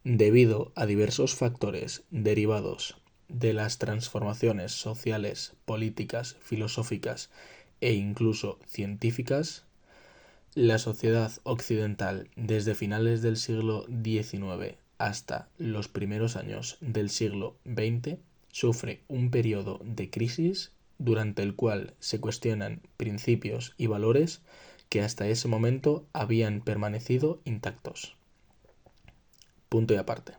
Debido a diversos factores derivados de las transformaciones sociales, políticas, filosóficas e incluso científicas, la sociedad occidental desde finales del siglo XIX hasta los primeros años del siglo XX sufre un periodo de crisis durante el cual se cuestionan principios y valores que hasta ese momento habían permanecido intactos. Punto y aparte.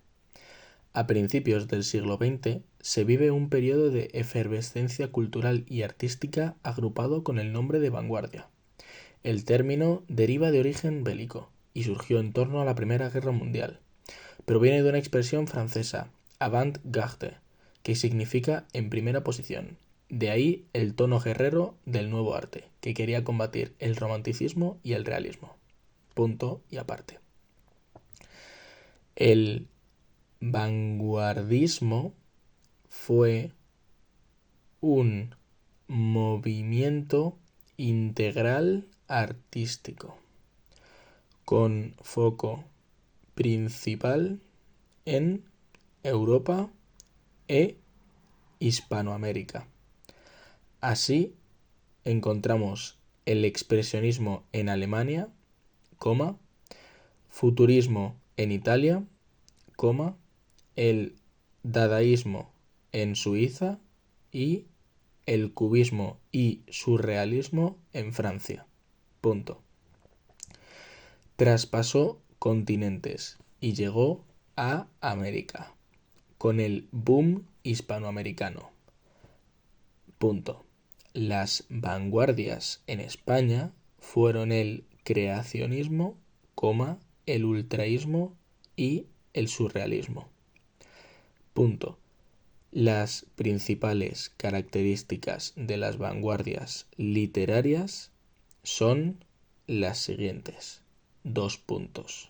A principios del siglo XX se vive un periodo de efervescencia cultural y artística agrupado con el nombre de vanguardia. El término deriva de origen bélico y surgió en torno a la Primera Guerra Mundial. Proviene de una expresión francesa, avant-garde, que significa en primera posición. De ahí el tono guerrero del nuevo arte, que quería combatir el romanticismo y el realismo. Punto y aparte. El vanguardismo fue un movimiento integral artístico con foco principal en Europa e Hispanoamérica. Así encontramos el expresionismo en Alemania, futurismo en Italia, el dadaísmo en Suiza y el cubismo y surrealismo en Francia. Punto. Traspasó continentes y llegó a América con el boom hispanoamericano. Punto. Las vanguardias en España fueron el creacionismo, el ultraísmo y el surrealismo. Punto. Las principales características de las vanguardias literarias son las siguientes. 2 puntos.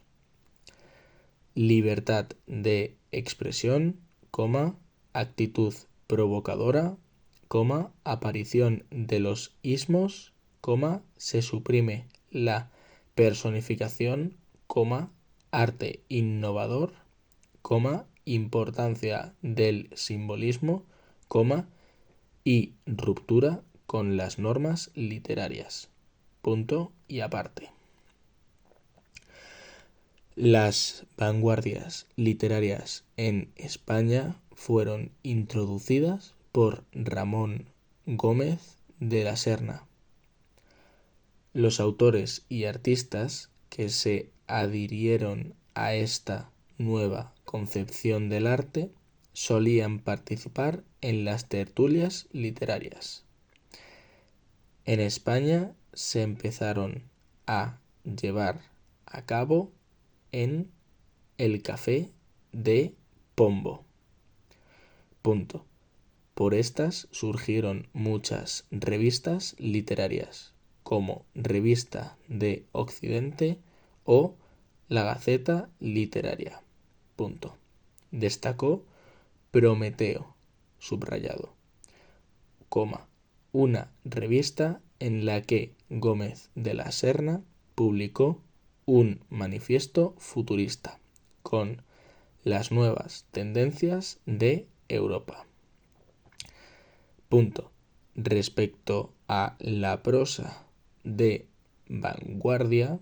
Libertad de expresión, actitud provocadora, aparición de los ismos, se suprime la personificación, arte innovador, importancia del simbolismo, y ruptura con las normas literarias. Punto y aparte. Las vanguardias literarias en España fueron introducidas por Ramón Gómez de la Serna. Los autores y artistas que se adhirieron a esta nueva concepción del arte solían participar en las tertulias literarias. En España se empezaron a llevar a cabo en el Café de Pombo. Punto. Por estas surgieron muchas revistas literarias, como Revista de Occidente o La Gaceta Literaria. Punto. Destacó Prometeo, subrayado, una revista en la que Gómez de la Serna publicó un manifiesto futurista con las nuevas tendencias de Europa. Punto. Respecto a la prosa de vanguardia,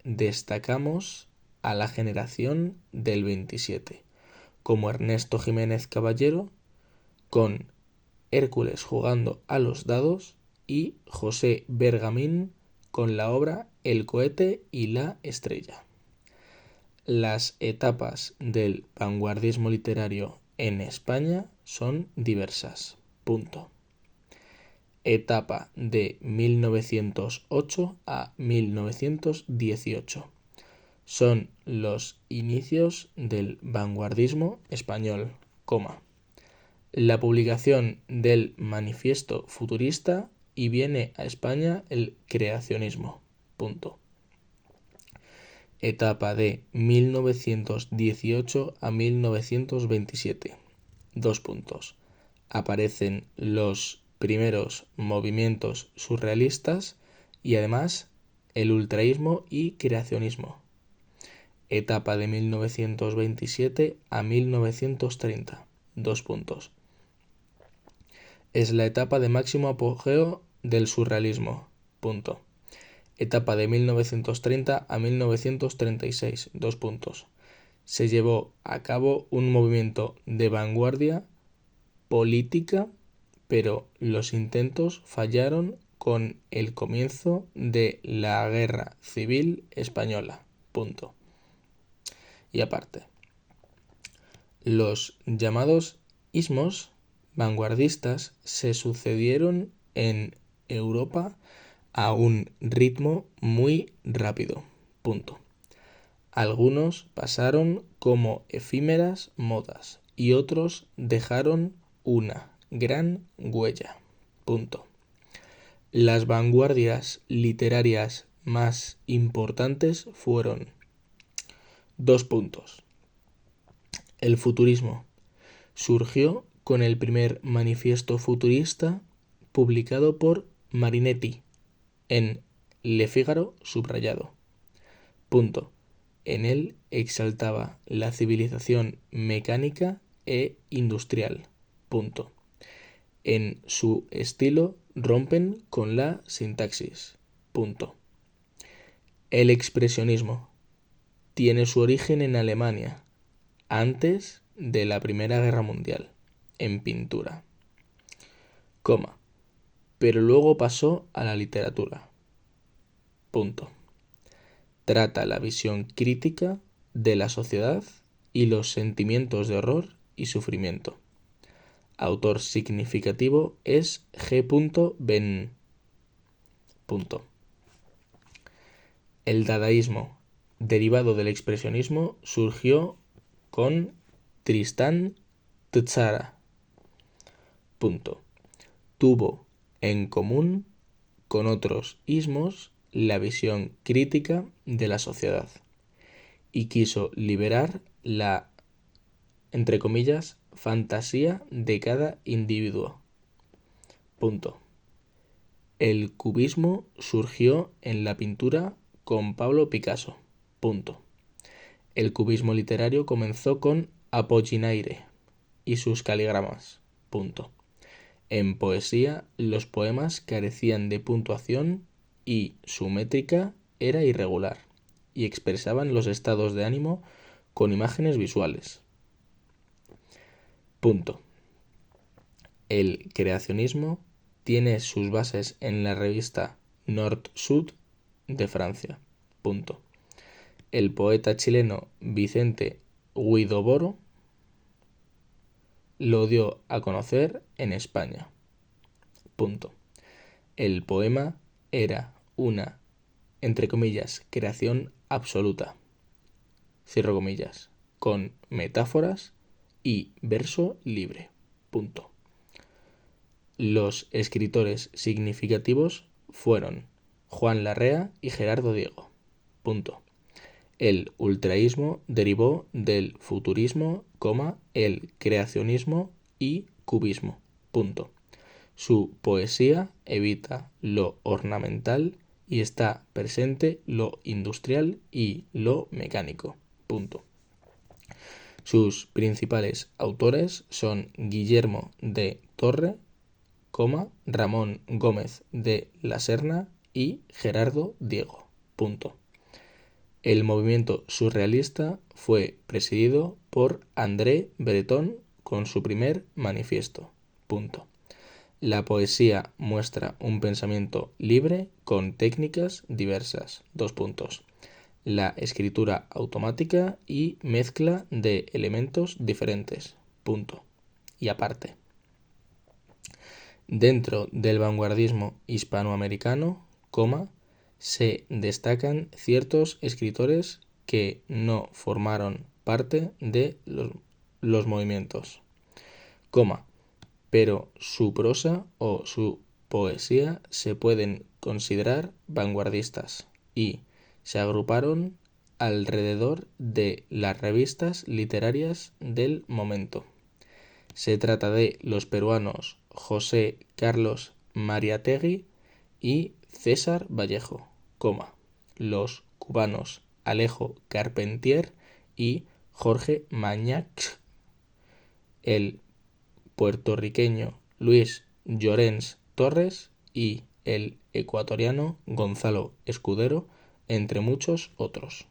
destacamos a la generación del 27, como Ernesto Jiménez Caballero, con Hércules jugando a los dados, y José Bergamín con la obra El cohete y la estrella. Las etapas del vanguardismo literario en España son diversas. Punto. Etapa de 1908 a 1918. Son los inicios del vanguardismo español, la publicación del manifiesto futurista y viene a España el creacionismo. Punto. Etapa de 1918 a 1927. 2 puntos. Aparecen los primeros movimientos surrealistas y además el ultraísmo y creacionismo. etapa de 1927 a 1930. Es la etapa de máximo apogeo del surrealismo. Etapa de 1930 a 1936. Se llevó a cabo un movimiento de vanguardia política, pero los intentos fallaron con el comienzo de la Guerra Civil Española. Y aparte, los llamados ismos vanguardistas se sucedieron en Europa a un ritmo muy rápido. Algunos pasaron como efímeras modas y otros dejaron una gran huella. Las vanguardias literarias más importantes fueron: el futurismo. Surgió con el primer manifiesto futurista publicado por Marinetti en Le Figaro subrayado. En él exaltaba la civilización mecánica e industrial. En su estilo rompen con la sintaxis. El expresionismo tiene su origen en Alemania, antes de la Primera Guerra Mundial, en pintura, pero luego pasó a la literatura. Trata la visión crítica de la sociedad y los sentimientos de horror y sufrimiento. Autor significativo es G. Ben. El dadaísmo, derivado del expresionismo, surgió con Tristán Tzara. Tuvo en común con otros ismos la visión crítica de la sociedad y quiso liberar la, entre comillas, fantasía de cada individuo. El cubismo surgió en la pintura con Pablo Picasso. El cubismo literario comenzó con Apollinaire y sus caligramas. En poesía, los poemas carecían de puntuación y su métrica era irregular, y expresaban los estados de ánimo con imágenes visuales. El creacionismo tiene sus bases en la revista Nord-Sud de Francia. El poeta chileno Vicente Huidobro lo dio a conocer en España. El poema era una, entre comillas, creación absoluta, cierro comillas, con metáforas y verso libre. Los escritores significativos fueron Juan Larrea y Gerardo Diego. El ultraísmo derivó del futurismo, el creacionismo y cubismo. Su poesía evita lo ornamental y está presente lo industrial y lo mecánico. Sus principales autores son Guillermo de Torre, Ramón Gómez de la Serna y Gerardo Diego. El movimiento surrealista fue presidido por André Breton con su primer manifiesto. La poesía muestra un pensamiento libre con técnicas diversas. La escritura automática y mezcla de elementos diferentes. Y aparte, dentro del vanguardismo hispanoamericano, se destacan ciertos escritores que no formaron parte de los movimientos, pero su prosa o su poesía se pueden considerar vanguardistas y se agruparon alrededor de las revistas literarias del momento. Se trata de los peruanos José Carlos Mariátegui y César Vallejo, los cubanos Alejo Carpentier y Jorge Mañach, el puertorriqueño Luis Llorens Torres y el ecuatoriano Gonzalo Escudero, entre muchos otros.